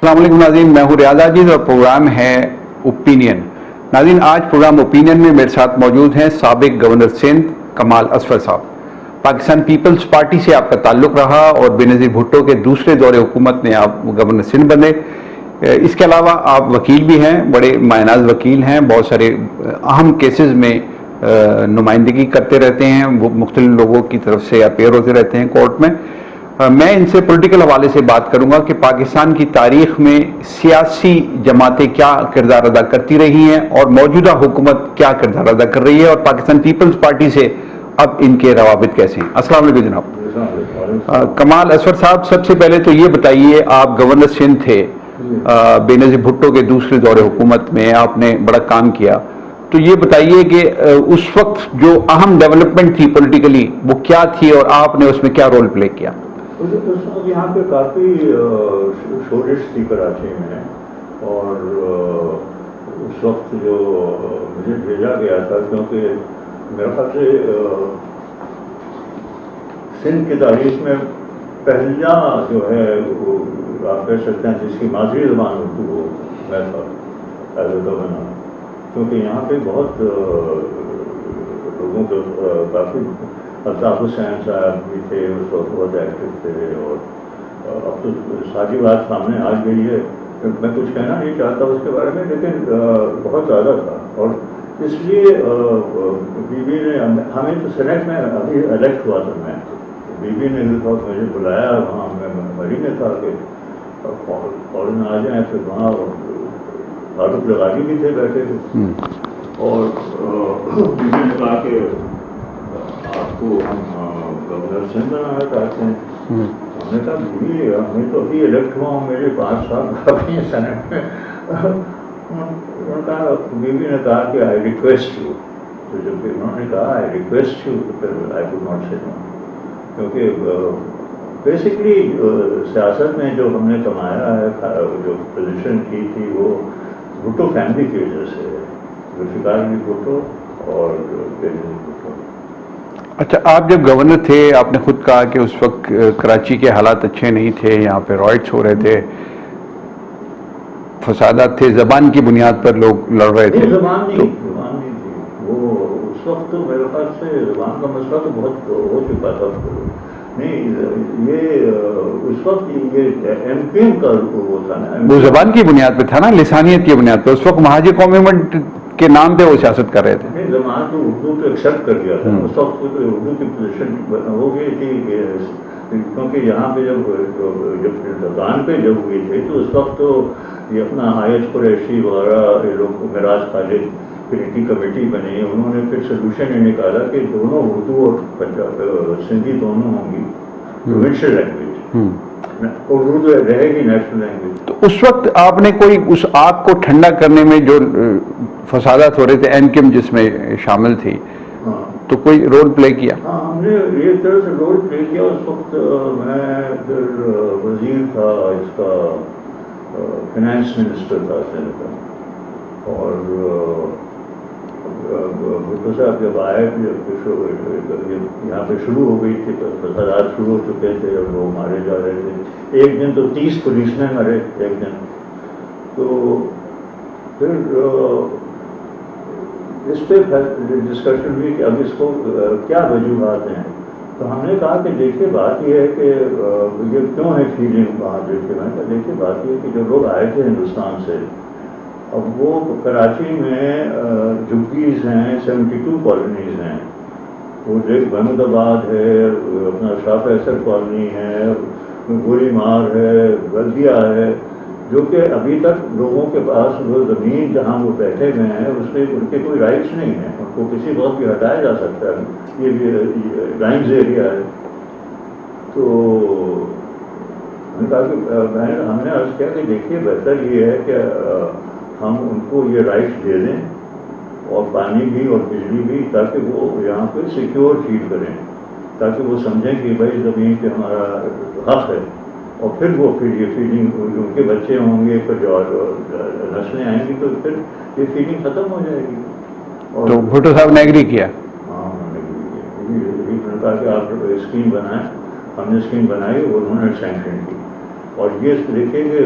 السلام علیکم ناظرین، میں ہوں ریاض عاجز اور پروگرام ہے اوپینین۔ ناظرین، آج پروگرام اوپینین میں میرے ساتھ موجود ہیں سابق گورنر سندھ کمال اصفر صاحب۔ پاکستان پیپلز پارٹی سے آپ کا تعلق رہا اور بینظیر بھٹو کے دوسرے دور حکومت میں آپ گورنر سندھ بنے۔ اس کے علاوہ آپ وکیل بھی ہیں، بڑے معناز وکیل ہیں، بہت سارے اہم کیسز میں نمائندگی کرتے رہتے ہیں، مختلف لوگوں کی طرف سے اپیئر ہوتے رہتے ہیں کورٹ میں۔ میں ان سے پولیٹیکل حوالے سے بات کروں گا کہ پاکستان کی تاریخ میں سیاسی جماعتیں کیا کردار ادا کرتی رہی ہیں اور موجودہ حکومت کیا کردار ادا کر رہی ہے، اور پاکستان پیپلز پارٹی سے اب ان کے روابط کیسے ہیں۔ السلام علیکم جناب۔ کمال اصفر صاحب، سب سے پہلے تو یہ بتائیے، آپ گورنر سندھ تھے بینظیر بھٹو کے دوسرے دور حکومت میں، آپ نے بڑا کام کیا، تو یہ بتائیے کہ اس وقت جو اہم ڈیولپمنٹ تھی پولیٹیکلی وہ کیا تھی اور آپ نے اس میں کیا رول پلے کیا؟ اس وقت یہاں پہ کافی شورش تھی کراچی میں، اور اس وقت جو مجھے بھیجا گیا تھا، کیونکہ میرے خیال سے سندھ کی تاریخ میں پہلا جو ہے وہ آپ کہہ سکتے ہیں جس کی مادری زبان اردو ہو، میں تھا ایز اے گورنر، کیونکہ یہاں پہ بہت لوگوں کو کافی الطاف حسین صاحب بھی تھے اس وقت، بہت ایکٹیو تھے، اور اب تو ساری بات سامنے آ گئی ہے، میں کچھ کہنا نہیں چاہتا اس کے بارے میں، لیکن بہت زیادہ تھا، اور اس لیے بی بی نے ہمیں تو سینٹ میں ابھی الیکٹ ہوا تھا، میں بی بی نے مجھے بلایا وہاں، میں مری میں تھا کہ فوراً آ جائیں، پھر وہاں فاروق لغاری بھی تھے بیٹھے تھے، اور بی بی نے کہا کہ آپ کو ہم گورنر سندھ بنانا چاہتے ہیں۔ ہم نے کہا بھی ہمیں تو ابھی الیکٹ ہوا ہوں، میرے 5 سال کافی ہیں سینٹ میں۔ انہوں نے کہا، بی بی نے کہا کہ آئی ریکویسٹ یو، تو جب انہوں نے کہا آئی ریکویسٹ یو تو پھر آئی کوڈ ناٹ سے نو، کیونکہ بیسکلی سیاست میں جو ہم نے کمایا ہے، جو پوزیشن کی تھی، وہ بھٹو فیملی کی وجہ سے، ذوالفقار علی بھٹو اور بینظیر بھٹو۔ اچھا، آپ جب گورنر تھے، آپ نے خود کہا کہ اس وقت کراچی کے حالات اچھے نہیں تھے، یہاں پہ رائٹس ہو رہے تھے، فسادات تھے، زبان کی بنیاد پر لوگ لڑ رہے تھے۔ زبان نہیں تھی وہ، اس وقت تو میرے خیال سے زبان کا مسئلہ تو بہت ہو چکا تھا، نہیں یہ اس وقت یہ ایم پی ایم کا وہ تھا نا، وہ زبان کی بنیاد پہ تھا نا، لسانیت کی بنیاد پہ، اس وقت مہاجر قومیت کے نام پہ وہ سیاست کر رہے تھے۔ نہیں، زبان تو اردو کو ایکسیپٹ کر دیا تھا اس وقت، تو اردو کی پوزیشن ہو گئی تھی، کیونکہ یہاں پہ جب زبان پہ جب ہوئی تھی تو اس وقت تو یہ اپنا حایت قریشی وغیرہ یہ لوگ معراج خالد کی کمیٹی بنی، انہوں نے پھر سولوشن یہ نکالا کہ دونوں اردو اور سندھی دونوں ہوں گی پروونشل لینگویج، اردو رہے گی نیشنل لینگویج۔ تو اس وقت آپ نے کوئی اس آگ کو ٹھنڈا کرنے میں جو فسادات ہو رہے تھے، این کیم جس میں شامل تھی، تو کوئی رول پلے کیا؟ ہاں، ہم نے ایک طرح سے رول پلے کیا۔ اس وقت میں پھر وزیر تھا، اس کا فائنانس منسٹر تھا سندھ کا، اور بھٹو صاحب جب آئے یہاں پہ شروع ہو گئی تھی، فسادات شروع ہو چکے تھے اور لوگ مارے جا رہے تھے، ایک دن تو 30 پولیس مین مرے ایک دن، تو پھر اس پہ ڈسکشن ہوئی کہ اب اس کو کیا وجوہات ہیں، تو ہم نے کہا کہ دیکھیے بات یہ ہے کہ یہ کیوں ہے فیلنگ وہاں دیکھیے، میں کہا دیکھیے بات یہ ہے کہ جو لوگ آئے تھے ہندوستان سے، اب وہ کراچی میں جھگیز ہیں، 72 کالونیز ہیں، وہ دیکھ محمود آباد ہے، اپنا شاہ فیصل کالونی ہے، گولی مار ہے، بلدیا ہے، جو کہ ابھی تک لوگوں کے پاس وہ زمین جہاں وہ بیٹھے ہوئے ہیں اس پہ ان کے کوئی رائٹس نہیں ہیں، ان کو کسی وقت بھی ہٹایا جا سکتا ہے، یہ لائنز ایریا ہے۔ تو ہم نے کہا کہ ہم نے عرض کیا کہ دیکھیے بہتر یہ ہے کہ ہم ان کو یہ رائٹس دے دیں، اور پانی بھی اور بجلی بھی، تاکہ وہ یہاں پہ سیکیور فیل کریں، تاکہ وہ سمجھیں کہ بھائی زمین پہ ہمارا حق ہے، اور پھر وہ پھر یہ فیلنگ ان کے بچے ہوں گے، پھر جو نسلیں آئیں گی تو پھر یہ فیلنگ ختم ہو جائے گی۔ اور تو بھٹو صاحب نے ایگری کیا؟ ہاں، انہوں نے کہا کہ آپ اسکیم بنائیں، ہم نے اسکیم بنائی، انہوں نے سینکشن کی، اور یہ دیکھیں کہ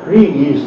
3 E's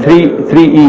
3 E।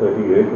38,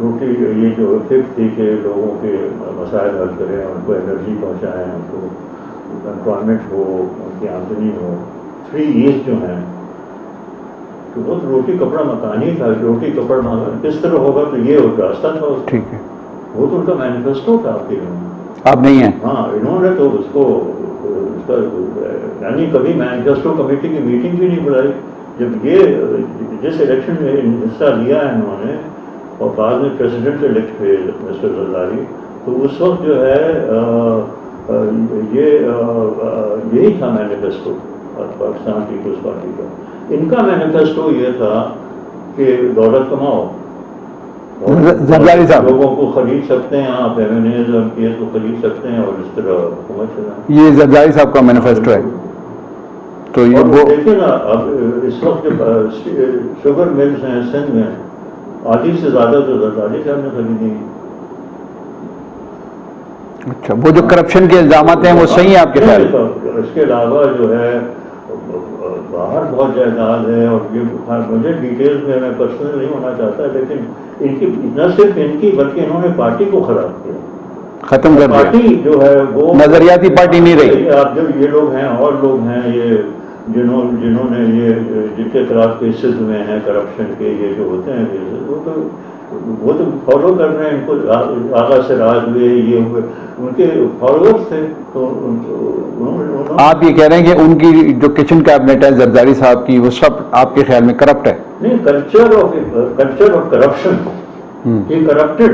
روٹی یہ جو فکر تھی کہ لوگوں کے مسائل حل کریں، ان کو انرجی پہنچائیں، ان کو امپلائمنٹ ہو، ان کی آمدنی ہو، 3 ایز جو ہیں، تو وہ روٹی کپڑا مکان ہی تھا. روٹی کپڑا مکان کس طرح ہوگا تو یہ راستہ تھا اس کا. ٹھیک ہے، وہ تو ان کا مینیفیسٹو تھا. آپ کے آپ نہیں ہیں. ہاں، انہوں نے تو اس کو یعنی کبھی مینیفیسٹو کمیٹی کی میٹنگ بھی نہیں بلائی. جب یہ جس الیکشن میں حصہ لیا ہے انہوں نے اور بعد میں پریزیڈنٹ الیکٹ ہوئے مسٹر زرداری، تو اس وقت جو ہے یہی تھا مینیفیسٹو پاکستان پیپلز پارٹی کا. ان کا مینیفیسٹو یہ تھا کہ دولت کماؤ، زرداری صاحب لوگوں کو خرید سکتے ہیں، آپ فیمنزم کیس کو خرید سکتے ہیں اور اس طرح حکومت چلائیں. یہ زرداری صاحب کا مینیفیسٹو ہے. تو یہ وہ دیکھیں نا، اب اس وقت جو شوگر ملز ہیں سندھ میں، آدھی سے زیادہ تو زرداری صاحب نے خریدی ہیں. اچھا، وہ جو کرپشن کے الزامات ہیں وہ صحیح ہیں آپ کے خیال میں؟ اس کے علاوہ جو ہے باہر بہت جائیداد ہے، اور یہ مجھے ڈیٹیلز میں پرسنل نہیں ہونا چاہتا، لیکن ان کی نہ صرف ان کی بلکہ انہوں نے پارٹی کو خراب کیا، ختم کر دیا. پارٹی جو ہے وہ نظریاتی پارٹی نہیں رہی. آپ جو یہ لوگ ہیں اور لوگ ہیں یہ جنہوں نے یہ جن کے خلاف کیسز ہوئے ہیں کرپشن کے، یہ جو ہوتے ہیں وہ تو فالو کر رہے ہیں. ان کو آغا سے راج ہوئے، یہ ہوئے، ان کے فالوورس تھے. تو آپ یہ کہہ رہے ہیں کہ ان کی جو کچن کیبنٹ ہے زرداری صاحب کی، وہ سب آپ کے خیال میں کرپٹ ہے؟ نہیں، culture of corruption. He corrupted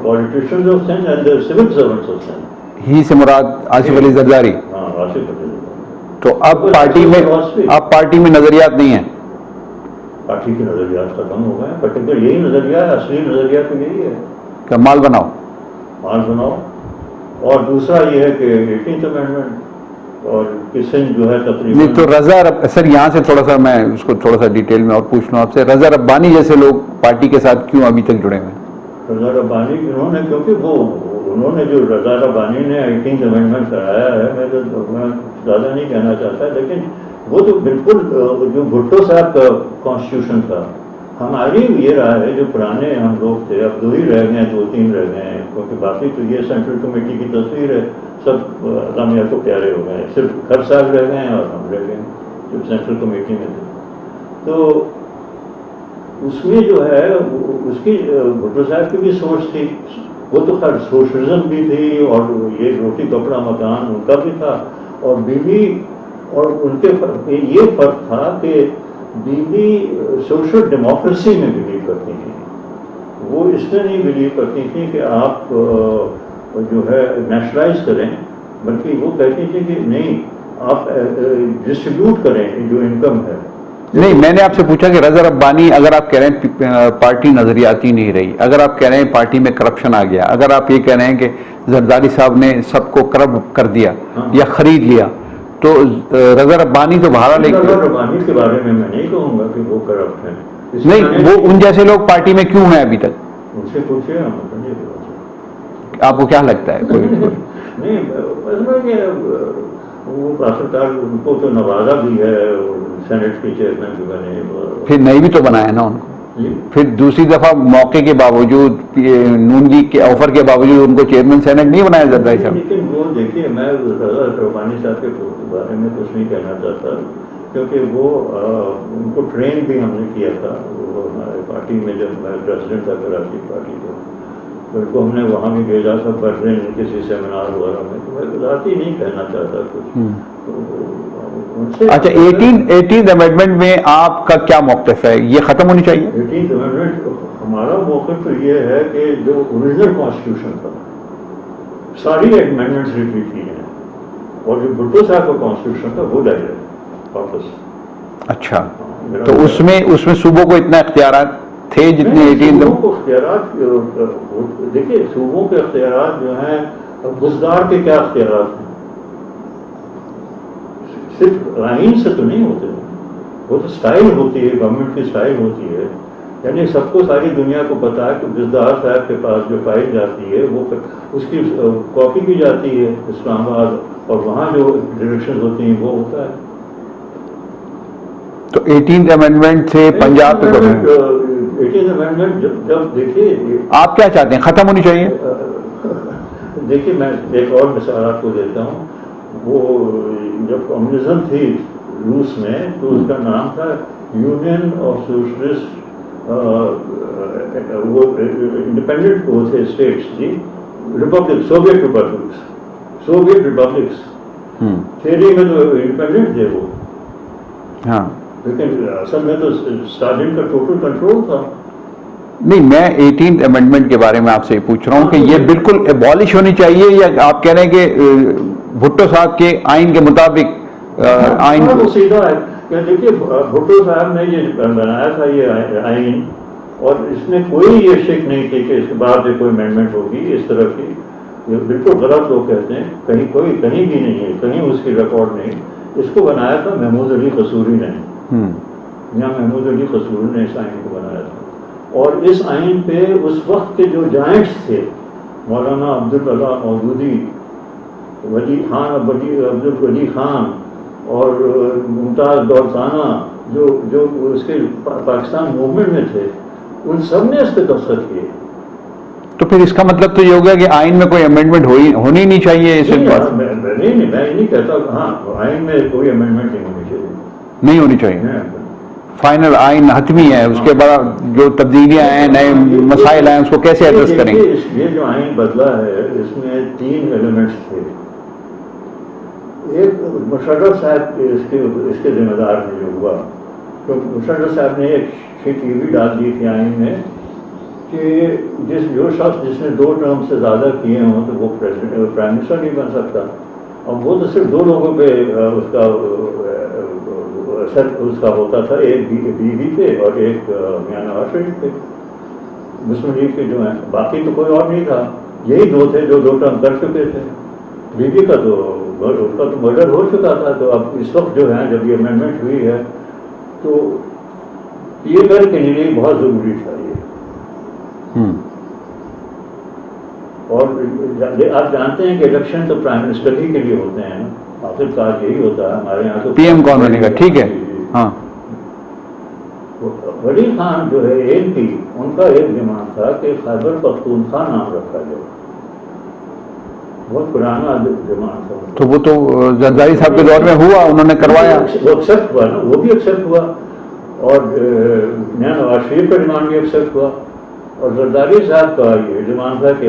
politicians of Sindh and the civil servants of Sindh. ہی سے مراد آصف علی زرداری. ہاں، آصف علی. تو اب پارٹی میں نظریات نہیں ہیں؟ پارٹی کے نظریات ختم ہو گئے ہیں. پرٹیکولر یہی نظریہ ہے، اصلی نظریہ تو یہی ہے کہ مال بناؤ. مال بناؤ. اور دوسرا یہ ہے کہ 18th امینڈمنٹ اور سندھ جو ہے تقریباً. نہیں تو رضا سر، یہاں سے تھوڑا سا میں اس کو تھوڑا سا ڈیٹیل میں اور پوچھ لوں آپ سے، رضا ربانی جیسے لوگ پارٹی کے ساتھ کیوں ابھی تک جڑے ہوئے ہیں؟ رضا ربانی کیونکہ انہوں نے جو رضا ربانی نے 18th امینڈمنٹ کرایا ہے، میں زیادہ نہیں کہنا چاہتا، لیکن وہ تو بالکل جو بھٹو صاحب کا کانسٹیٹیوشن تھا. ہماری یہ رائے ہے جو پرانے ہم لوگ تھے، اب 2 ہی رہ گئے ہیں، 2-3 رہ گئے ہیں، کیونکہ باقی تو یہ سینٹرل کمیٹی کی تصویر ہے، سب علامیہ کو پیارے ہو گئے ہیں. صرف خر صاحب رہ گئے ہیں اور ہم رہ گئے ہیں جو سینٹرل کمیٹی میں تھے. تو اس میں جو ہے اس کی بھٹو صاحب کی بھی سوچ تھی، وہ تو خیر سوشلزم بھی تھی، اور یہ روٹی کپڑا مکان ان کا بھی تھا. اور بیوی اور ان کے یہ فرق تھا کہ بیوی سوشل ڈیموکریسی میں بلیو کرتی تھی. وہ اس میں نہیں بلیو کرتی تھی کہ آپ جو ہے نیشنلائز کریں، بلکہ وہ کہتی تھی کہ نہیں، آپ ڈسٹریبیوٹ کریں جو انکم ہے. نہیں، میں نے آپ سے پوچھا کہ رضا ربانی، اگر آپ کہہ رہے ہیں پارٹی نظریاتی نہیں رہی، اگر آپ کہہ رہے ہیں پارٹی میں کرپشن آ گیا، اگر آپ یہ کہہ رہے ہیں کہ زرداری صاحب نے سب کو کرپٹ کر دیا یا خرید لیا، تو رضا ربانی تو بہرحال رضا ربانی کے بارے میں نہیں کہوں گا کہ وہ کرپٹ ہیں. نہیں، وہ ان جیسے لوگ پارٹی میں کیوں ہیں ابھی تک؟ ان سے پوچھے آپ کو کیا لگتا ہے؟ نہیں، وہ آخرکار ان کو تو نوازا بھی ہے، سینٹ کے چیئرمین بھی بنے. پھر نہیں بھی تو بنایا نا ان کو. پھر دوسری دفعہ موقع کے باوجود، نون لیگ کے آفر کے باوجود ان کو چیئرمین سینٹ نہیں بنایا زرداری صاحب. لیکن وہ دیکھیے، میں رضا ربانی صاحب کے بارے میں کچھ نہیں کہنا چاہتا، کیونکہ وہ ان کو ٹرین بھی ہم نے کیا تھا. وہ ہمارے پارٹی میں جب میں پریزیڈنٹ تھا کراچی پارٹی کا، تو ان کو ہم نے وہاں بھی بھیجا تھا برلن کسی سیمینار وغیرہ میں. تو میں ذاتی نہیں کہنا چاہتا کچھ. اچھا، 18th امینڈمنٹ میں آپ کا کیا موقف ہے؟ یہ ختم ہونی چاہیے؟ 18th امینڈمنٹ ہمارا موقف تو یہ ہے کہ جو اوریجنل کانسٹیٹیوشن تھا ساری امینڈمنٹس ریپیٹ کی ہیں، اور جو بھٹو صاحب کا کانسٹیٹیوشن تھا وہ لے گئے واپس. اچھا، تو اس میں صوبوں کو اتنا اختیارات تھے جتنے 18 صوبوں کو اختیارات. دیکھیے، صوبوں کے اختیارات جو ہیں، بزدار کے کیا اختیارات ہیں؟ صرف آئین سے تو نہیں ہوتے، وہ تو سٹائل ہوتی ہے، گورنمنٹ کی سٹائل ہوتی ہے. یعنی سب کو، ساری دنیا کو پتا ہے کہ بزدار صاحب کے پاس جو فائل جاتی ہے وہ اس کی کاپی کی جاتی ہے اسلام آباد، اور وہاں جو ڈائریکشن ہوتی ہیں وہ ہوتا ہے. تو 18th امینڈمنٹ سے پنجاب 18 امینڈمنٹ جب دیکھیے آپ کیا چاہتے ہیں ختم ہونی چاہیے؟ دیکھیے میں ایک اور مثال آپ کو دیتا ہوں. وہ جب کمیونزم تھی روس میں تو اس کا نام تھا یونین آف سوشلسٹ وہ انڈیپینڈنٹ وہ تھے اسٹیٹس جی ریپبلک سوویت ریپبلکس تھیری میں تو انڈیپینڈنٹ تھے وہ ہاں لیکن اصل میں تو اسٹالن کا ٹوٹل کنٹرول تھا. نہیں میں 18 امینڈمنٹ کے بارے میں آپ سے پوچھ رہا ہوں کہ یہ بالکل ایبالش ہونی چاہیے یا آپ کہہ رہے ہیں کہ بھٹو صاحب کے آئین کے مطابق آئین وہ سیدھا ہے کہ دیکھیے بھٹو صاحب نے یہ بنایا تھا یہ آئین اور اس میں کوئی یہ شک نہیں تھی کہ اس کے بعد کوئی امینڈمنٹ ہوگی اس طرح کی. یہ بالکل غلط لوگ کہتے ہیں کہیں بھی نہیں ہے کہیں اس کی ریکارڈ نہیں. اس کو بنایا تھا محمود علی قصوری نے یہاں محمود علی قصوری نے اس آئین کو بنایا تھا. اور اس آئین پہ اس وقت کے جو جائنٹس تھے مولانا عبداللہ مودودی ولی خان عبدالولی خان اور ممتاز دولتانہ جو اس کے پاکستان موومنٹ میں تھے ان سب نے اس پہ دستخط کیے. تو پھر اس کا مطلب تو یہ ہوگا کہ آئین میں کوئی امینڈمنٹ ہونی نہیں چاہیے. میں نہیں کہتا ہاں آئین میں کوئی امینڈمنٹ نہیں ہونی چاہیے. نہیں ہونی چاہیے فائنل آئین حتمی ہے. اس کے بعد جو تبدیلیاں ہیں نئے مسائل ہیں اس کو کیسے ایڈریس کریں گے؟ یہ جو آئین بدلا ہے اس میں 3 ایلیمنٹس تھے. ایک مشرف صاحب اس کے ذمہ دار میں جو ہوا تو مشرف صاحب نے ایک شیٹ یہ بھی ڈال دی تھی آئین میں کہ جو شخص جس نے 2 ٹرم سے زیادہ کیے ہوں تو وہ پرائم منسٹر نہیں بن سکتا. اور وہ تو صرف 2 لوگوں پہ اس کا ہوتا تھا ایک بیوی پہ اور ایک میاں نواز شریف پہ مسلم لیگ کے جو ہیں. باقی تو کوئی اور نہیں تھا. یہی 2 تھے جو 2 ٹرم کر چکے تھے. بیوی کا تو اس کا تو مرڈر ہو چکا تھا. تو اب اس وقت جو ہے جب یہ امینڈمنٹ ہوئی ہے تو یہ کر کے لیے بہت ضروری تھا یہ. اور آپ جانتے ہیں کہ الیکشن تو پرائم منسٹر ہی کے لیے ہوتے ہیں آخر کار یہی ہوتا ہے ہمارے یہاں تو پی ایم کون بنے گا. ٹھیک ہے. ہاں ولی خان جو ہے MP ان کا ایک ڈیمانڈ تھا کہ خیبر پختونخوا نام رکھا جائے. بہت پرانا ڈیمانڈ تھا. تو وہ تو زرداری صاحب کے دور میں ہوا انہوں نے کروایا. وہ ایکسیپٹ ہوا نا وہ بھی ایکسیپٹ ہوا اور میاں نواز شریف کا ڈیمانڈ بھی ایکسیپٹ ہوا. اور زرداری صاحب کا یہ ڈیمانڈ تھا کہ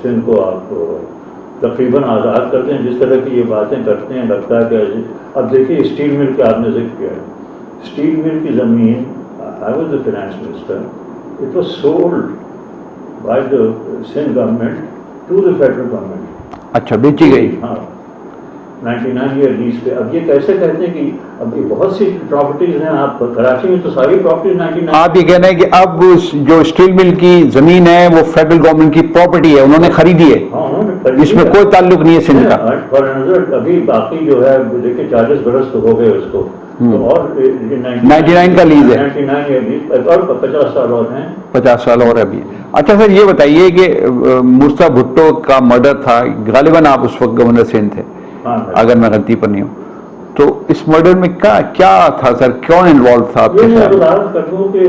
سندھ کو آپ تقریباً آزاد کرتے ہیں. جس طرح کی یہ باتیں کرتے ہیں لگتا ہے کہ اب دیکھیے اسٹیل مل کا آپ نے ذکر کیا ہے. اسٹیل مل کی زمین I was the finance minister. It was sold by the Sindh government to the federal government. اچھا بیچی گئی. ہاں 99 ایئر لیز پہ. اب یہ کیسے کہتے ہیں کہ اب یہ بہت سی پراپرٹیز ہیں. آپ کراچی میں تو ساری پراپرٹیز 99. آپ یہ کہنا ہے کہ اب جو اسٹیل مل کی زمین ہے وہ فیڈرل گورنمنٹ کی پراپرٹی ہے انہوں نے خریدی ہے. اس میں کوئی تعلق نہیں ہے سندھ کا. ابھی باقی جو ہے دیکھیں 40 برس تو ہو گئے اس کو اور 99 کا لیز ہے. 99 لیز اور 50 سال اور ہیں. 50 سال اور ابھی. اچھا سر یہ بتائیے کہ مرتضیٰ بھٹو کا مرڈر تھا غالباً آپ اس وقت گورنر سندھ تھے اگر میں غلطی پر نہیں ہوں. تو اس مرڈر میں کیا تھا سر کون انوالو تھا آپ کے ساتھ؟ میں بات کروں کہ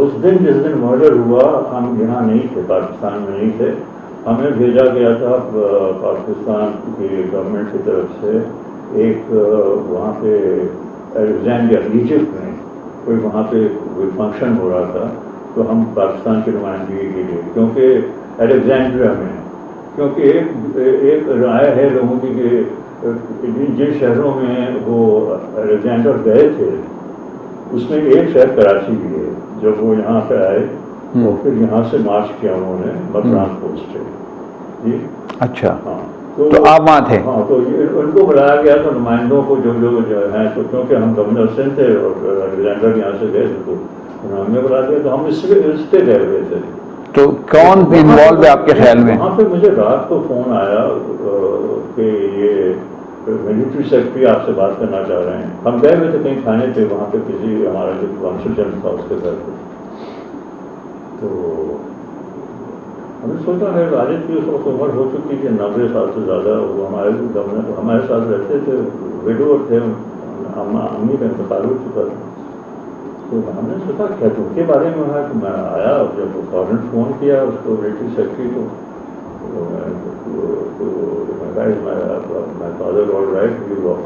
اس دن جس دن مرڈر ہوا ہم یہاں نہیں تھے پاکستان میں نہیں تھے. ہمیں بھیجا گیا تھا پاکستان کی گورنمنٹ کی طرف سے ایک وہاں پہ الیگزینڈریا ایجپٹ میں کوئی وہاں پہ کوئی فنکشن ہو رہا تھا. تو ہم پاکستان کی نمائندگی کے لیے کیونکہ الیگزینڈریا میں کیونکہ ایک رائے ہے لوگوں کی کہ جن شہروں میں وہ الیگزینڈر گئے تھے اس میں ایک شہر کراچی بھی ہے. جب وہ یہاں پہ آئے اور پھر یہاں سے مارچ کیا انہوں نے مکران پوسٹ سے. جی اچھا ہاں تو آپ وہاں تھے. ہاں تو ان کو بلایا گیا تو نمائندوں کو جو ہیں تو کیونکہ ہم گورنر سندھ تھے اور الیگزینڈر یہاں سے گئے تھے تو انہوں نے ہمیں بلا دیا. تو ہم اس پہ گئے ہوئے تھے. تو کون انوالو ہے آپ کے خیال میں؟ وہاں پہ مجھے رات کو فون آیا کہ یہ ملٹری سیکرٹری آپ سے بات کرنا چاہ رہے ہیں. ہم گئے ہوئے تھے کہیں کھانے پہ وہاں پہ کسی ہمارا جو کونسل جنرل تھا اس کے گھر پہ. تو ہم نے سوچا ہے راجد کی اس وقت عمر ہو چکی تھی 90 سال سے زیادہ. وہ ہمارے ساتھ رہتے تھے ویڈور تھے. امی کا انتقال ہو چکا تھا. تو ہم نے سوچا کیا تم کے بارے میں ہے. تو میں آیا اور جب فوراً فون کیا اس کو ملٹری سیکرٹری کو, میں فادر آل رائٹ,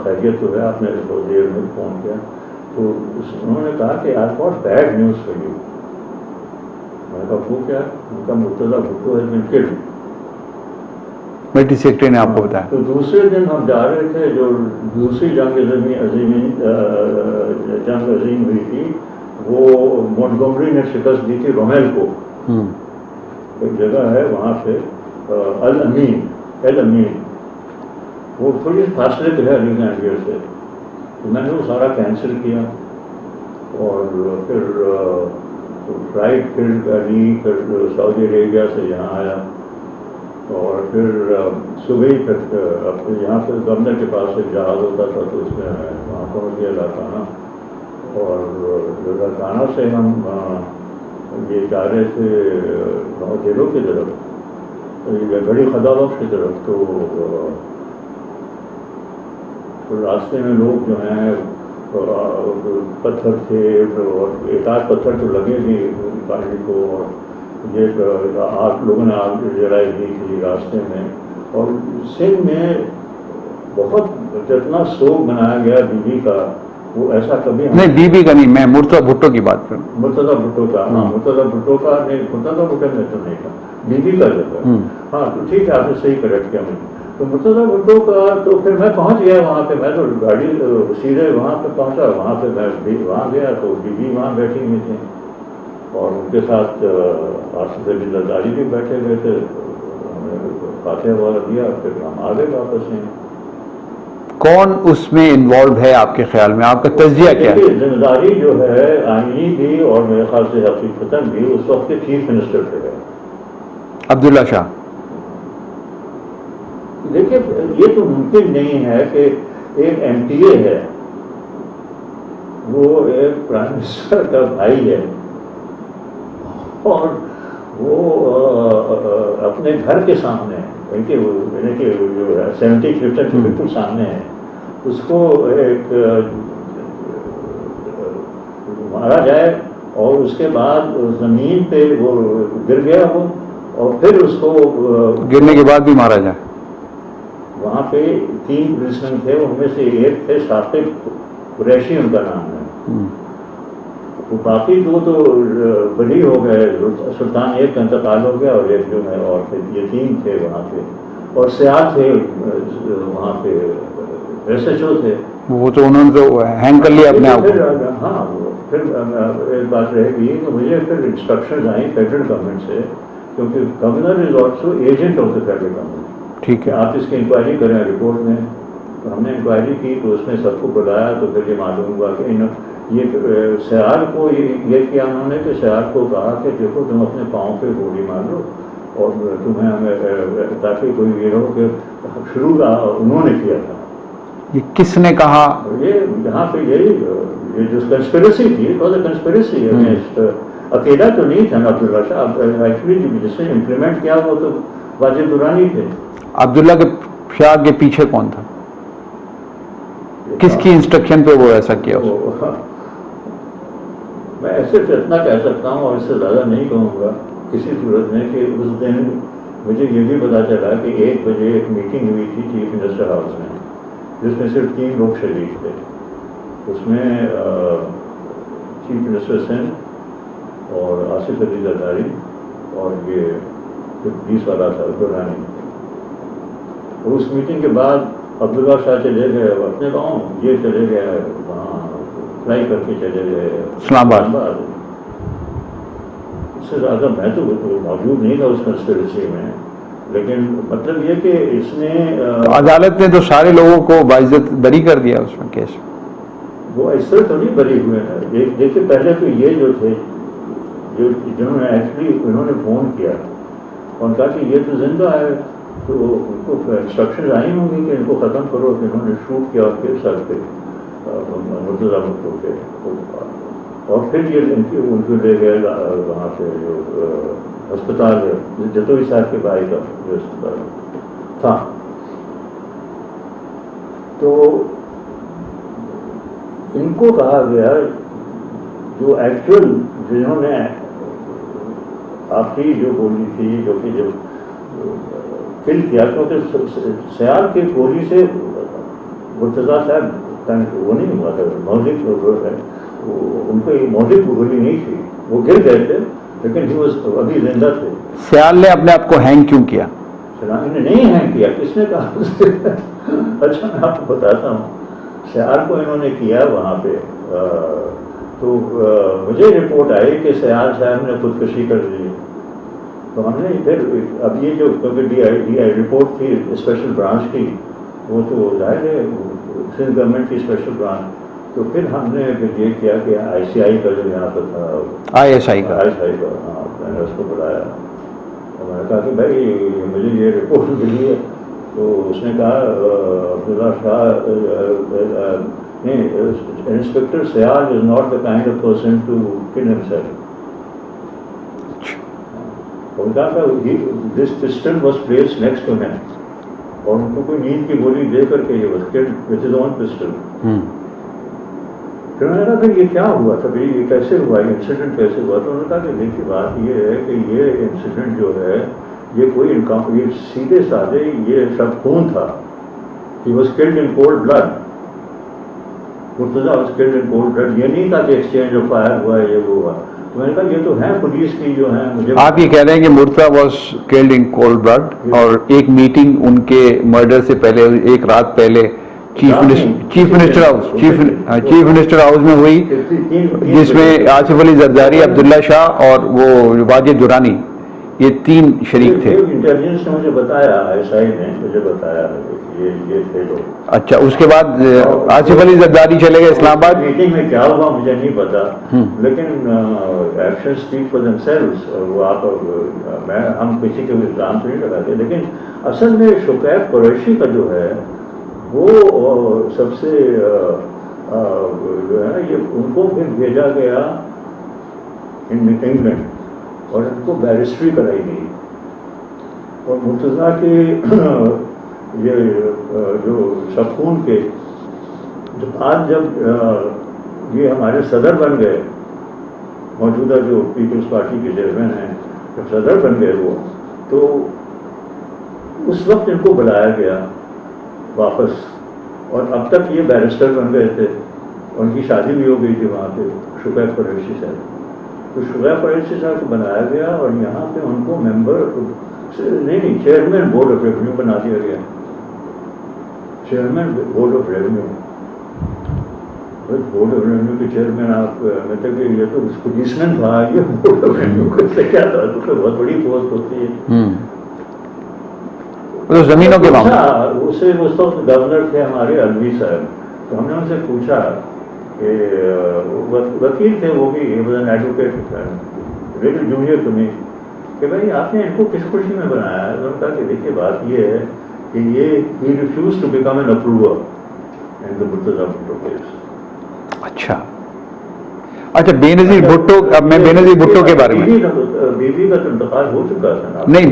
خیریت تو ہے, آپ نے بہت دیر میں فون کیا. تو انہوں نے کہا کہ I got bad news for you. میں نے کہا وہ کیا؟ ان کا Murtaza Bhutto has been killed. Military secretary نے آپ کو بتایا. تو دوسرے دن ہم جا رہے تھے, جو دوسری جنگ عظیم ہوئی تھی, وہ مونٹگومری نے شکست دی تھی رومیل کو. ایک جگہ ہے وہاں پہ الامین, وہ تھوڑی فاصلے پہ ہے علی سے. تو میں نے وہ سارا کینسل کیا اور پھر فلائٹ پھر سعودی عربیہ سے یہاں آیا, اور پھر صبح ہی پھر یہاں پہ گورنر کے پاس ایک جہاز ہوتا تھا, تو اس میں وہاں پہنچ گیا لاڑکانہ. اور لاڑکانہ سے ہم یہ جا رہے تھے جیلوں کی طرف, گڑی خدابخش کی طرف. تو راستے میں لوگ جو ہیں پتھر تھے, اور ایک آدھ پتھر تو لگے بھی گاڑی کو, اور یہ آگ لوگوں نے آگ جلائی دی تھی راستے میں. اور سندھ میں بہت جتنا سوگ منایا گیا بیوی کا, وہ ایسا کبھی نہیں, بیوی کا نہیں, میں مرتضیٰ بھٹو کی بات کروں. مرتضیٰ بھٹو کا, ہاں مرتضیٰ بھٹو کا نہیں, مرتضیٰ بھٹو نے تو نہیں کہا, بیوی کا جو ہے. ہاں تو ٹھیک ہے, آپ نے صحیح کریکٹ کیا مجھے. تو مرتضیٰ بھٹو کا, تو پھر میں پہنچ گیا وہاں پہ. میں تو گاڑی سیدھے وہاں پہ پہنچا, وہاں پہ میں وہاں گیا تو بیوی وہاں بیٹھی ہوئی تھی, اور ان کے ساتھ آصف علی زرداری بھی بیٹھے ہوئے تھے. ہم نے فاتحہ وغیرہ دیا, پھر ہم آ گئے واپس ہیں. کون اس میں انوالوڈ ہے آپ کے خیال میں, آپ کا تجزیہ کیا ہے؟ ذمہ داری جو ہے آئینی بھی, اور میرے خیال سے حقیقتاً بھی اس وقت کے چیف منسٹر تھے عبداللہ شاہ. دیکھیے یہ تو ممکن نہیں ہے کہ ایک ایم پی اے ہے, وہ ایک پرائم منسٹر کا بھائی ہے, اور وہ اپنے گھر کے سامنے جو ہے 70 کلفٹن کے بالکل سامنے ہے, اس کو ایک مارا جائے, اور اس کے بعد زمین پہ وہ گر گیا وہ, اور پھر اس کو گرنے کے بعد بھی مارا جائے. وہاں پہ 3 پولیسمین تھے, ان میں سے ایک تھے ثاقب قریشی, ان کا نام ہے. وہ باقی 2 تو بری ہو گئے, سلطان ایک کا انتقال ہو گیا, اور ایک جو ہے, اور پھر یہ 3 تھے وہاں پہ. اور سیال تھے وہاں پہ, ایس ایچ او تھے, وہ تو انہوں نے تو ہینگ کر لیا اپنے آپ کو. ہاں پھر ایک بات رہے گی کہ مجھے پھر انسٹرکشن آئیں فیڈرل گورنمنٹ سے, کیونکہ governor is also agent of the federal government. ٹھیک ہے, آپ اس کی انکوائری کریں رپورٹ میں. تو ہم نے انکوائری کی, تو اس میں سب کو بلایا, تو پھر یہ معلوم ہوا کہ یہ سیال کو یہ کیا انہوں نے, کہ سیال کو کہا کہ دیکھو تم اپنے پاؤں پہ گولی مار لو, اور تمہیں ہمیں, تاکہ کوئی یہ ہو کہ شروع انہوں نے کیا تھا. یہ کس نے کہا؟ یہ یہاں پہ یہ جو کنسپریسی تھی, کنسپریسی اکیلا تو نہیں تھا عبداللہ شاہ. ایکچولی جس نے امپلیمنٹ کیا وہ تو واجد درانی تھے. عبداللہ کے شاہ کے پیچھے کون تھا, کس کی انسٹرکشن پہ وہ ایسا کیا؟ میں ایسے اتنا کہہ سکتا ہوں, اور اس سے زیادہ نہیں کہوں گا کسی صورت میں, کہ اس دن مجھے یہ بھی پتا چلا کہ 1 بجے ایک میٹنگ ہوئی تھی چیف منسٹر ہاؤس میں, جس میں صرف 3 لوگ شریک تھے. اس میں چیف منسٹر سندھ اور آصف علی زرداری, اور یہ 20 والا تھا درانی. اور اس میٹنگ کے بعد عبداللہ شاہ چلے گئے اپنے گاؤں, یہ چلے گئے وہاں فلائی کر کے چلے گئے اسلام آباد. اس سے زیادہ میں تو موجود نہیں تھا اس کنسپریسی میں, لیکن مطلب یہ کہ اس نے عدالت نے تو سارے لوگوں کو باعزت بری کر دیا اس میں کیس. وہ اس طرح تو نہیں بری ہوئے ہیں. دیکھیے پہلے تو یہ جو تھے, جنہوں نے ایکچولی انہوں نے فون کیا اور کہا کہ یہ تو زندہ ہے, تو ان کو انسٹرکشن آئی ہوں گی کہ ان کو ختم کرو, کہ انہوں نے شوٹ کیا اور پھر سر پہ مرتضیٰ بھٹو کے, اور پھر یہ ان کو لے گئے وہاں سے جو ہسپتال ہے, جتوئی صاحب کے بھائی کا جو ہسپتال تھا. تو ان کو کہا گیا جو ایکچوئل جنہوں نے آخری جو گولی تھی جو کہ جو کل کیا، کیونکہ سیال کی گولی سے مرتضیٰ صاحب وہ نہیں ہوا تھا، مہلک ہے، ان کو مہلک گولی نہیں تھی، وہ گر گئے تھے لیکن وہ ابھی زندہ تھے. سیال نے اپنے آپ کو ہینگ کیوں کیا؟ سیال نے نہیں ہینگ کیا، کس نے کہا؟ اچھا میں آپ کو بتاتا ہوں. سیال کو انہوں نے کیا وہاں پہ، تو مجھے رپورٹ آئی کہ سیال صاحب نے خودکشی کر لی. تو ہم نے پھر اب یہ جو کیونکہ ڈی آئی رپورٹ تھی اسپیشل برانچ کی، وہ تو ظاہر ہے سندھ گورنمنٹ کی اسپیشل برانچ، تو پھر ہم نے یہ کیا کہ آئی سی آئی کا جو یہاں پہ تھا، آئی ایس آئی کا، ہاں میں نے اس کو بلایا. میں نے کہا کہ بھائی مجھے یہ رپورٹ ملی ہے. تو اس نے کہا عبداللہ شاہ نہیں، inspector Sial is not the kind of person to kill himself. ان کا this pistol was placed next to him, اور ان کو کوئی نیند کی گولی دے کر کے یہ was killed with his own pistol. پھر میں نے کہا کہ یہ کیا ہوا تھا بھائی، یہ کیسے ہوا، یہ انسیڈنٹ کیسے ہوا؟ تو انہوں نے کہا کہ دیکھیے بات یہ ہے کہ یہ انسیڈنٹ جو ہے یہ کوئی یہ سیدھے سادھے یہ سب خون تھا. He was killed in cold blood. Murtaza was killed in cold blood. یہ نہیں تھا کہ ایکسچینج آف فائر ہوا ہے، یہ وہ ہوا. تو میں نے کہا یہ تو ہے پولیس کی جو ہے. مجھے آپ یہ کہہ رہے ہیں کہ Murtaza was killed in cold blood, اور ایک میٹنگ ان کے مرڈر سے پہلے ایک رات پہلے چیف منسٹر ہاؤس میں ہوئی، جس میں آصف علی زرداری، عبداللہ شاہ اور وہ واجد درانی، یہ تین شریک تھے. انٹیلیجنس نے مجھے بتایا، ایس آئی نے مجھے بتایا یہ تھے لوگ. اچھا، اس کے بعد آصف علی زرداری چلے گئے اسلام آباد. میٹنگ میں کیا ہوا مجھے نہیں پتا، لیکن action speak for them selves. وہ آپ ہم کسی کے الزام تو نہیں لگاتے، لیکن اصل میں شکیب قریشی کا جو ہے وہ سب سے جو ہے نا، یہ ان کو پھر بھیجا گیا انگلینڈ اور ان کو بیرسٹری کرائی گئی. اور مرتضیٰ کے یہ جو سکون کے بعد جب یہ ہمارے صدر بن گئے، موجودہ جو پیپلز پارٹی کے چیئرمین ہیں، جب صدر بن گئے وہ، تو اس وقت ان کو بلایا گیا واپس. اور اب تک یہ بیرسٹر بن گئے تھے، ان کی شادی بھی ہو گئی تھی وہاں پہ شکیب قریشی صاحب. تو شکیب قریشی صاحب کو بنایا گیا اور یہاں پہ ان کو ممبر نہیں چیئرمین بورڈ آف ریونیو بنا دیا گیا. Chairman board of revenue, board of revenue کے چیئرمین آپ مطلب کہ یہ تو پولیس مین تھا، یہ بورڈ آف ریونیو سے کیا تھا؟ تو بہت بڑی پوسٹ ہوتی ہے. زمینوں کے معاملے اسے اس وقت گورنر تھے ہمارے الوی صاحب. تو ہم نے ان سے پوچھا کہ وکیل تھے وہ بھی، advocate little junior to me, کہ بھائی آپ نے ان کو کس خوشی میں بنایا ہے؟ انہوں نے کہا کہ دیکھیے بات یہ ہے کہ یہ he refuse to become an approver in the Murtaza Bhutto case. اچھا بے نظیر بھٹو، اب میں بے نظیر بھٹو کے بارے میں، بیوی کا تو انتقال ہو چکا تھا نا. نہیں،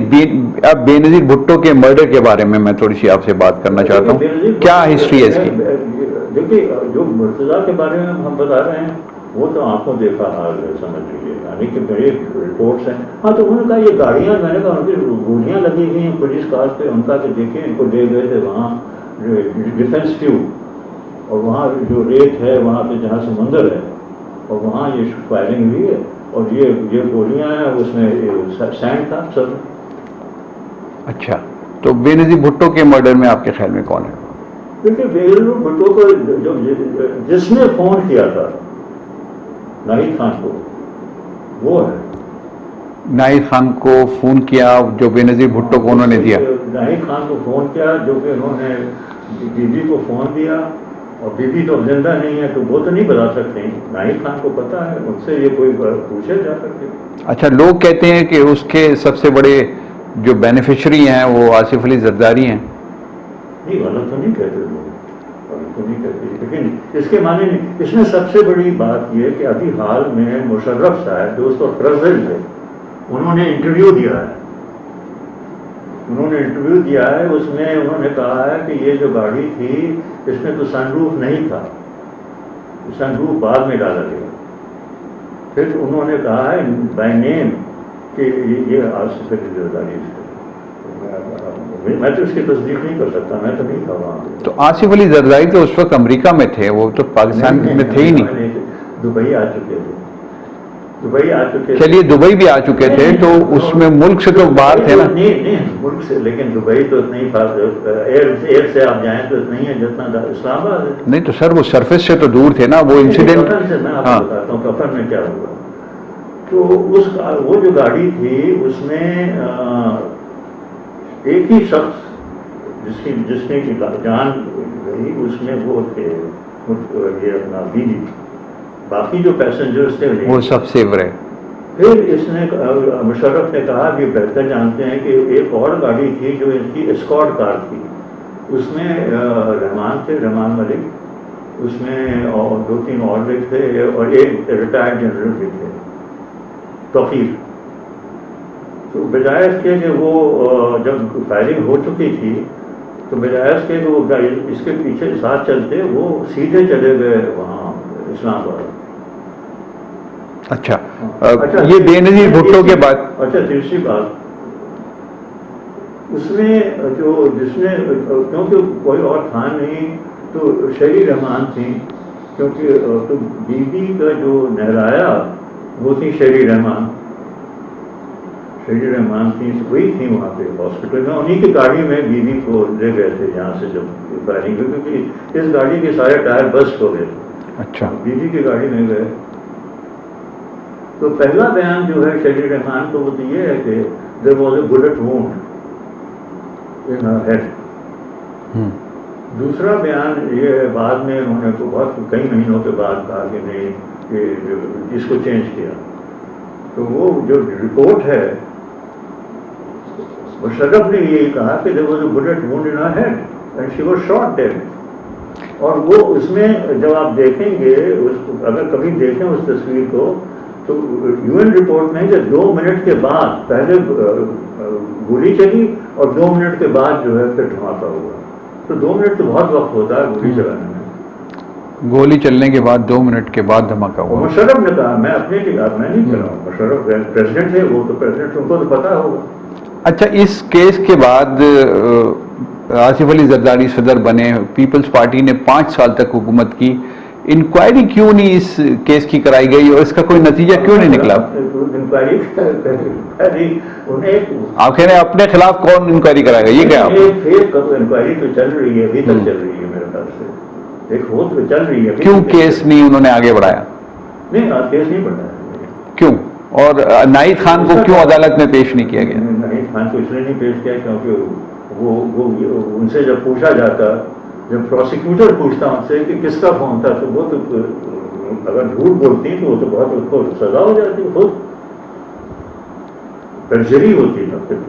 اب بے نظیر بھٹو کے مرڈر کے بارے میں تھوڑی سی آپ سے بات کرنا چاہتا ہوں. کیا ہسٹری ہے اس کی؟ دیکھیے جو مرتضیٰ کے بارے میں ہم بتا رہے ہیں وہ تو آنکھوں دیکھا حال ہے، سمجھ لیجیے، یعنی کہ میرے رپورٹس ہیں. ہاں تو انہوں نے کہا یہ گاڑیاں، میں نے کہا ان کی گولیاں لگی ہوئی ہیں پولیس کار پہ. ان کا کہ دیکھیں ان کو لے گئے تھے وہاں ڈیفینس ٹیوب، اور وہاں جو ریت ہے وہاں پہ جہاں سمندر ہے، اور وہاں یہ فائرنگ ہوئی ہے، اور یہ گولیاں ہیں، اس میں سینڈ تھا سب. اچھا، تو بے نظیر بھٹو کے مرڈر میں آپ کے خیال میں کون ہے؟ کیونکہ بے نظیر بھٹو کو جس نے فون کیا تھا ناہید خان کو، وہ ہے. ناہید خان کو فون کیا جو بے نظیر بھٹو کو انہوں نے دیا؟ ناہید خان کو فون کیا جو کہ انہوں نے بی بی کو فون دیا، اور بی بی تو زندہ نہیں ہے تو وہ تو نہیں بتا سکتے. ناہید خان کو پتا ہے، ان سے یہ کوئی پوچھے جا سکتے. اچھا، لوگ کہتے ہیں کہ اس کے سب سے بڑے جو بینیفیشری ہیں وہ آصف علی زرداری ہیں. نہیں، غلط تو نہیں کہتے لوگ، غلط تو نہیں کہتے، لیکن اس کے معنی نہیں. اس میں سب سے بڑی بات یہ کہ ابھی حال میں مشرف صاحب جو اس وقت پریزیڈنٹ ہے، انہوں نے انٹرویو دیا ہے. اس میں انہوں نے کہا ہے کہ یہ جو گاڑی تھی اس میں تو سن روف نہیں تھا، سن روف بعد میں ڈالا گیا. پھر انہوں نے کہا ہے بائی نیم کہ یہ آصف علی زرداری میں تو اس کی تصدیق نہیں کر سکتا، میں تو نہیں تھا وہاں. تو آصف علی زرداری تو اس وقت امریکہ میں تھے، وہ تو پاکستان میں تھے ہی نہیں. دبئی آ چکے تھے، دبئی آ چکے تھے. چلیے دبئی بھی آ چکے تھے تو اس میں ملک سے تو باہر تھے نا. نہیں ملک سے، لیکن دبئی تو نہیں تھا. ایئر سے آپ جائیں تو نہیں ہے جتنا اسلام آباد ہے. نہیں تو سر وہ سرفیس سے تو دور تھے نا وہ انسیڈنٹ. میں آپ کو بتاتا ہوں کفر میں کیا ہوا. تو وہ جو گاڑی تھی اس میں ایک ہی شخص جس نے جان گئی اس میں وہ تھے یہ اپنا بیوی، باقی جو پیسنجرز تھے وہ سب سیو رہے. پھر اس نے مشرف نے کہا کہ بہتر جانتے ہیں کہ ایک اور گاڑی تھی جو ان کی اسکارٹ کار تھی، اس میں رحمان تھے، رحمان ملک، اس میں اور 2-3 اور لوگ تھے اور ایک ریٹائرڈ جنرل بھی تھے توفیق. تو بجائے اس کے کہ وہ جب فائرنگ ہو چکی تھی تو بجائے اس کے کہ وہ اس کے پیچھے ساتھ چلتے وہ سیدھے چلے گئے وہاں اسلام آباد. اچھا یہ بے نظیر بھٹو کے بعد. اچھا تیسری بات، اس میں جو جس نے کیونکہ کوئی اور تھا نہیں تو شہری رحمان تھیں، کیونکہ تو بیوی کا جو نہلایا وہ تھی شہری رحمان. شہری رحمان تھی، وہی تھی وہاں پہ ہاسپٹل میں. انہیں کی گاڑی میں بیوی کو لے گئے تھے یہاں سے جب فائرنگ ہوئی، کیونکہ اس گاڑی کے سارے ٹائر بسٹ ہو گئے تھے. اچھا بیوی کی گاڑی میں گئے. تو پہلا بیان جو ہے شہری رحمان کو وہ تو یہ ہے کہ there was a bullet wound in her head. دوسرا بیان یہ ہے بعد میں انہوں نے بہت کئی مہینوں کے بعد کہا کہ نہیں کہ اس کو چینج کیا. تو وہ جو رپورٹ ہے مشرف نے یہی کہا کہ there was a bullet wound in her head and she was shot dead. اور وہ اس میں جب آپ دیکھیں گے اگر کبھی دیکھیں اس تصویر کو تو UN رپورٹ میں کہ 2 منٹ کے بعد پہلے گولی چلی اور 2 منٹ کے بعد جو ہے پھر دھماکہ ہوا. تو 2 منٹ تو بہت وقت ہوتا ہے گولی چلانے میں. گولی چلنے کے بعد 2 منٹ کے بعد دھماکہ ہوا. مشرف نے کہا میں اپنے لیے میں نہیں چلاؤں. مشرف پریزیڈنٹ ہے، وہ تو پریزیڈنٹ ان کو تو پتا ہوگا. اچھا اس کیس کے بعد آصف علی زرداری صدر بنے، پیپلز پارٹی نے 5 سال تک حکومت کی. انکوائری کیوں نہیں اس کیس کی کرائی گئی اور اس کا کوئی نتیجہ کیوں نہیں نکلا؟ انکوائری آپ کہہ رہے ہیں اپنے خلاف کون انکوائری کرائے گا؟ یہ کیا انکوائری تو چل رہی ہے، ابھی تک چل رہی ہے میرے خیال سے. ایک ہو تو چل رہی ہے. کیوں کیس نہیں انہوں نے آگے بڑھایا؟ نہیں کیس نہیں بڑھایا. کیوں؟ اور ناہید خان کو کیوں عدالت میں پیش نہیں کیا گیا؟ ناہید خان کو اس لیے نہیں پیش کیا کیونکہ وہ ان سے جب پوچھا جاتا، جب پروسیکیوٹر پوچھتا ان سے کہ کس کا فون تھا تو وہ تو اگر جھوٹ بولتی تو وہ تو بہت اس کو سزا ہو جاتی، خود پرجری ہوتی ہے.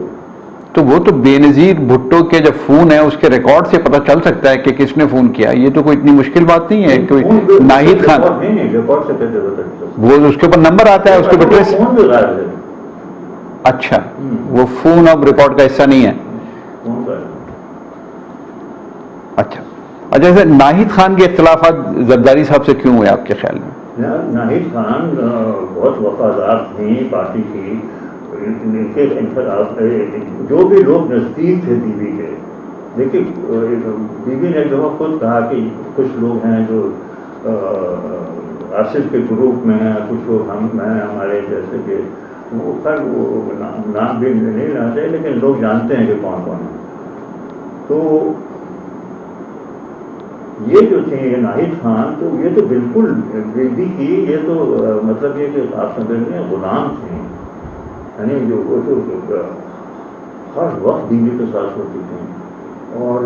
تو وہ تو بے نظیر بھٹو کے جب فون ہے اس کے ریکارڈ سے پتہ چل سکتا ہے کہ کس نے فون کیا. یہ تو کوئی اتنی مشکل بات نہیں ہے. کوئی ناہید خان ریکارڈ سے کیسے بتا؟ وہ اس کے اوپر نمبر آتا ہے اس کے اوپر. فون بھی غائب ہے. اچھا وہ فون اب ریکارڈ کا حصہ نہیں ہے. اچھا اچھا سر، ناہید خان کے اختلافات زرداری صاحب سے کیوں ہوئے آپ کے خیال میں؟ ناہید خان بہت وفادار تھیں پارٹی کی. ان کے جو بھی لوگ نزدیک تھے بیوی کے، دیکھیے بیوی نے جو خود کہا کہ کچھ لوگ ہیں جو آصف کے گروپ میں ہیں، کچھ لوگ ہم ہیں ہمارے جیسے کہ وہ خیر وہ نام بھی نہیں لینا چاہیے لیکن لوگ جانتے ہیں کہ کون کون ہیں. تو یہ جو تھے یہ ناہید خان تو یہ تو بالکل بیوی کی یہ تو مطلب یہ کہ آپ سمجھ رہے ہیں غلام تھے. یعنی جو وہ تو ہر وقت بیوی کے ساتھ ہوتی تھیں. اور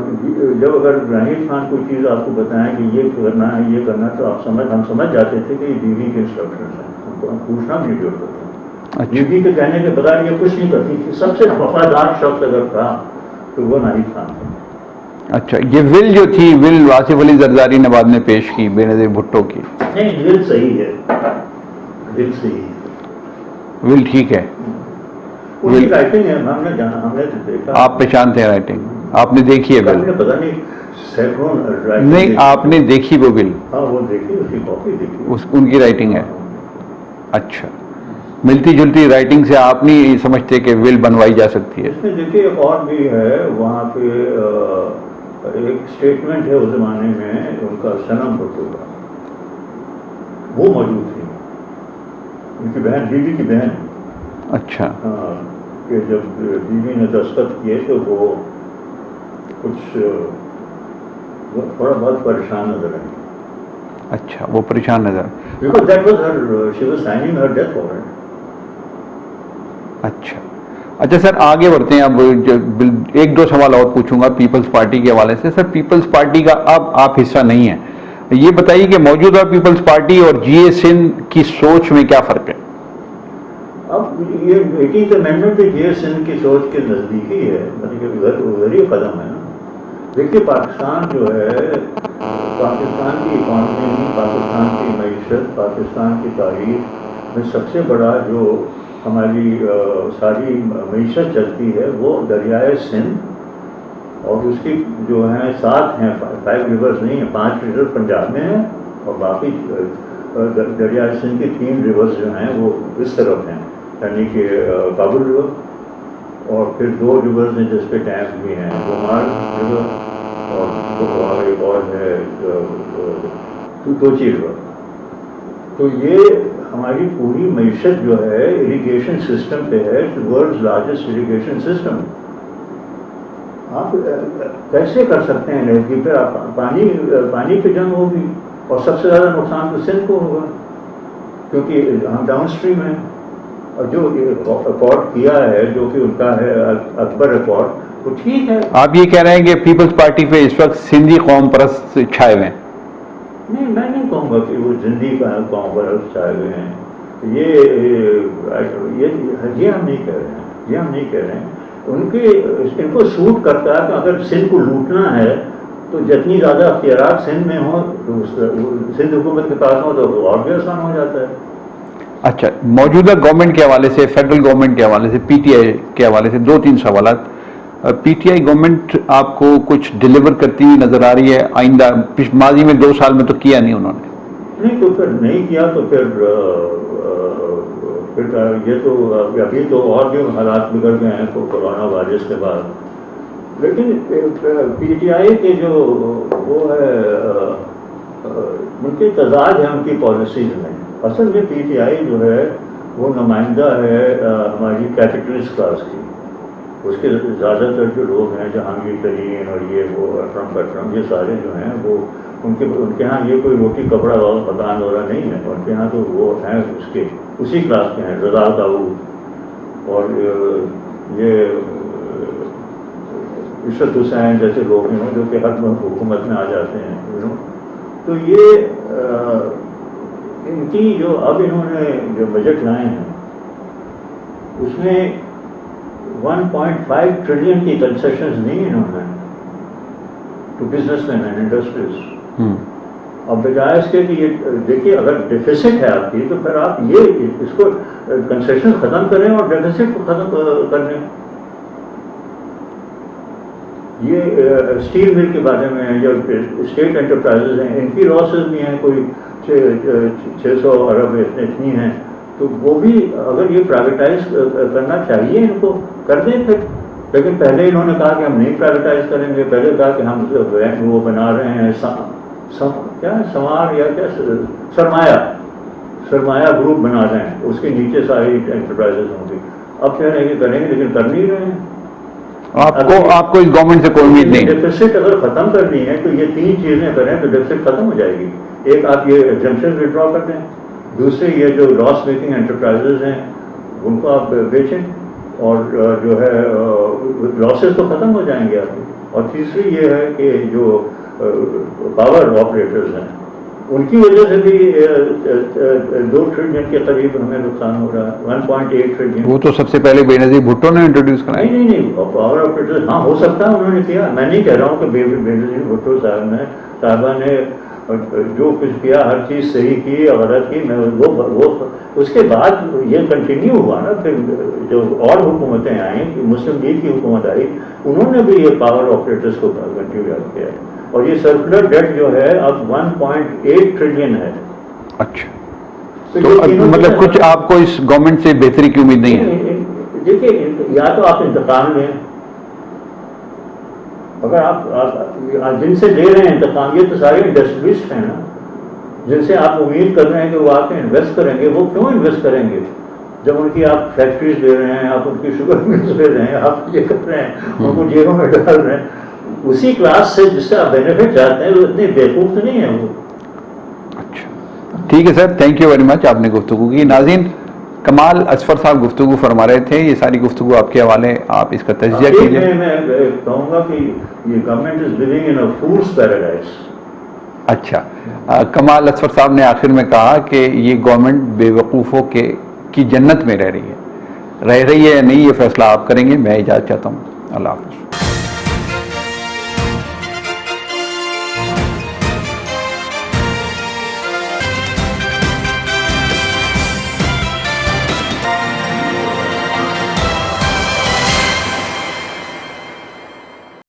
جب اگر ناہید خان کوئی چیز آپ کو بتائیں کہ یہ کرنا ہے یہ کرنا تو ہم سمجھ جاتے تھے کہ یہ بیوی کے انسٹرکشنز ہیں، ہم کو پوچھنا بھی نہیں ہوتا. بیوی کے کہنے کے بغیر یہ کچھ نہیں کرتی تھی. سب سے وفادار شخص اگر تھا تو وہ ناہید خان تھا. اچھا یہ ول جو تھی ول آصف علی زرداری نے بعد میں پیش کی بے نظیر بھٹو کی. نہیں ول صحیح ہے، ول صحیح ہے، ول ٹھیک ہے. ان کی رائٹنگ ہے، ہم نے جانا، ہم نے دیکھا. آپ پہچانتے ہیں رائٹنگ؟ آپ نے دیکھی ہے ول؟ پتا نہیں سینکڑوں نہیں آپ نے دیکھی وہ ول؟ ہاں وہ دیکھی، اس کی کاپی دیکھی، ان کی رائٹنگ ہے. اچھا, ملتی جلتی رائٹنگ سے آپ نہیں سمجھتے کہ ول بنوائی جا سکتی ہے؟ اس میں دیکھیے ایک اور بھی ہے, وہاں پہ ایک اسٹیٹمنٹ ہے اس زمانے میں ان کا صنم بھٹو کا, وہ موجود تھی, ان کی بہن, بیوی کی بہن. اچھا, کہ جب بیوی نے دستخط کیے تو وہ کچھ تھوڑا بہت پریشان نظر آئی. اچھا, وہ پریشان نظر. Because that was her, she was signing her death warrant. اچھا اچھا سر, آگے بڑھتے ہیں. اب ایک دو سوال اور پوچھوں گا پیپلز پارٹی کے حوالے سے. سر, پیپلز پارٹی کا اب آپ حصہ نہیں ہیں, یہ بتائیے کہ موجودہ پیپلز پارٹی اور جی اے سندھ کی سوچ میں کیا فرق ہے؟ اب یہ 18th امینڈمنٹ جی اے سندھ کی سوچ کے نزدیکی ہے, مطلب ادھر ہی قدم ہے نا. دیکھیے پاکستان جو ہے, پاکستان کی اکانومی, پاکستان کی معیشت, پاکستان کی تاریخ میں سب سے بڑا جو ہماری ساری معیشت چلتی ہے وہ دریائے سندھ, اور اس کی جو ہیں 7 ہیں, 5 ریورز نہیں ہیں, 5 ریور پنجاب میں ہیں, اور باقی دریائے سندھ کی 3 ریورز جو ہیں وہ اس طرف ہیں, یعنی کہ کابل ریور, اور پھر 2 ریورز ہیں جس پہ ڈیم بھی ہیں, گمار ریور اور ایک اور ہے توچی ریور. تو یہ ہماری پوری معیشت جو ہے اریگیشن سسٹم پہ ہے, ورلڈز لارجسٹ اریگیشن سسٹم. آپ کیسے کر سکتے ہیں کہ پھر پانی پہ جنگ ہوگی, اور سب سے زیادہ نقصان تو سندھ کو ہوگا کیونکہ ہم ڈاؤن اسٹریم ہیں. اور جو اکارڈ کیا ہے جو کہ ان کا ہے اکبر اکارڈ, وہ ٹھیک ہے. آپ یہ کہہ رہے ہیں کہ پیپلز پارٹی پہ اس وقت سندھی قوم پرست چھائے ہوئے ہیں؟ نہیں, میں نہیں کہوں گا کہ وہ زندگی کا قوم پرست چھائے ہوئے ہیں. یہ ہم نہیں کہہ رہے ہیں, یہ ہم نہیں کہہ رہے ہیں. ان کو سوٹ کرتا ہے کہ اگر سندھ کو لوٹنا ہے تو جتنی زیادہ اختیارات سندھ میں ہوں, سندھ حکومت کے پاس ہوں, تو اور بھی آسان ہو جاتا ہے. اچھا, موجودہ گورنمنٹ کے حوالے سے, فیڈرل گورنمنٹ کے حوالے سے, پی ٹی آئی کے حوالے سے 2-3 سوالات. پی ٹی آئی گورنمنٹ آپ کو کچھ ڈیلیور کرتی ہوئی نظر آ رہی ہے آئندہ؟ ماضی میں 2 سال میں تو کیا نہیں انہوں نے. نہیں, تو پھر نہیں کیا تو پھر یہ تو ابھی تو اور بھی حالات بگڑ گئے ہیں تو کورونا وائرس کے بعد. لیکن پی ٹی آئی کے جو وہ ہے ان کے تضاد ہے ان کی پالیسیز میں. اصل میں پی ٹی آئی جو ہے وہ نمائندہ ہے ہماری کیپٹلسٹ کلاس کی. اس کے زیادہ تر جو لوگ ہیں, جہانگیر ترین اور یہ وہ اکرم پٹرم, یہ سارے جو ہیں وہ ان کے ہاں یہ کوئی روٹی کپڑا مکان والا نہیں ہے. ان کے ہاں تو وہ ہیں اسی کلاس کے ہیں, رضا داؤد اور یہ عشرت حسین جیسے لوگ ہیں جو کہ ہر حکومت میں آ جاتے ہیں. تو یہ ان کی جو اب انہوں نے جو بجٹ لائے ہیں اس میں 1.5 ٹریلین کی کنسیشنز نہیں انہوں نے to businessmen and industries. اب بجائے اس کے کہ یہ دیکھیے اگر ڈیفیسٹ ہے آپ کی تو پھر آپ یہ اس کو کنسیشن ختم کریں اور ڈیفیسٹ کو ختم کر دیں. یہ اسٹیل مل کے بارے میں جو اسٹیٹ انٹرپرائزز ہیں ان کی لاسز بھی ہیں, کوئی 600 ارب اتنی ہیں, تو وہ بھی اگر یہ پرائیویٹائز کرنا چاہیے ان کو کر دیں پھر. لیکن پہلے انہوں نے کہا کہ ہم نہیں پرائیویٹائز کریں گے, پہلے کہا کہ ہم وہ بنا رہے ہیں کیا سمار یا کیا سرمایہ گروپ بنا رہے ہیں, اس کے نیچے ساری انٹرپرائزز ہوں گی. اب کہہ رہے ہیں کہ کریں گے لیکن کر نہیں رہے ہیں. آپ کو اس گورنمنٹ سے کوئی امید نہیں؟ ڈیفیسٹ اگر ختم کرنی ہے تو یہ 3 چیزیں کریں تو ڈیفیسٹ ختم ہو جائے گی. ایک آپ یہ ایگزمپشن وڈرا کر دیں, دوسری یہ جو لاس میکنگ انٹرپرائزز ہیں ان کو آپ بیچیں اور جو ہے لاسز تو ختم ہو جائیں گے آپ کے. اور تیسری یہ ہے کہ جو پاور آپریٹرز ہیں ان کی وجہ سے بھی 2 ٹریلین کے قریب ہمیں نقصان ہو رہا ہے, 1.8 ٹریلین. وہ تو سب سے پہلے بے نظیر بھٹو نے انٹروڈیوس کرایا. نہیں, پاور آپریٹر ہاں ہو سکتا ہے انہوں نے کیا, میں نہیں کہہ رہا ہوں کہ بے نظیر بھٹو صاحبہ نے جو کچھ کیا ہر چیز صحیح کی یا غلط کی. میں وہ اس کے بعد یہ کنٹینیو ہوا نا, پھر جو اور حکومتیں آئیں, مسلم لیگ کی حکومت آئی, انہوں نے بھی یہ پاور آپریٹرس کو کنٹینیو کیا. اور یہ سرکولر ڈیٹ جو ہے اب 1.8 ٹریلین ہے. اچھا, تو مطلب کچھ آپ کو اس گورنمنٹ سے بہتری کی امید نہیں ہے؟ دیکھیے یا تو آپ انتقام لیں، اگر آپ جن سے لے رہے ہیں انتقام، یہ تو سارے انڈسٹریسٹ ہیں نا، جن سے آپ امید کر رہے ہیں کہ وہ آپ کے انویسٹ کریں گے، وہ کیوں انویسٹ کریں گے جب ان کی آپ فیکٹریز دے رہے ہیں، آپ ان کی شوگر ملز دے رہے ہیں، آپ یہ کر رہے ہیں، ان کو جیبوں میں ڈال رہے ہیں. اسی کلاس سے جس سے آپ بینیفٹ چاہتے ہیں وہ اتنے بیوقوف تو نہیں ہیں وہ. اچھا ٹھیک ہے سر، تھینک یو ویری مچ، آپ نے گفتگو کی. ناظرین، کمال اصفر صاحب گفتگو فرما رہے تھے، یہ ساری گفتگو آپ کے حوالے، آپ اس کا تجزیہ کیجیے. میں کہوں گا کہ یہ government is living in a fool's paradise. اچھا، کمال اصفر صاحب نے آخر میں کہا کہ یہ گورنمنٹ بے وقوفوں کی جنت میں رہ رہی ہے یا نہیں، یہ فیصلہ آپ کریں گے. میں اجازت چاہتا ہوں. اللہ حافظ.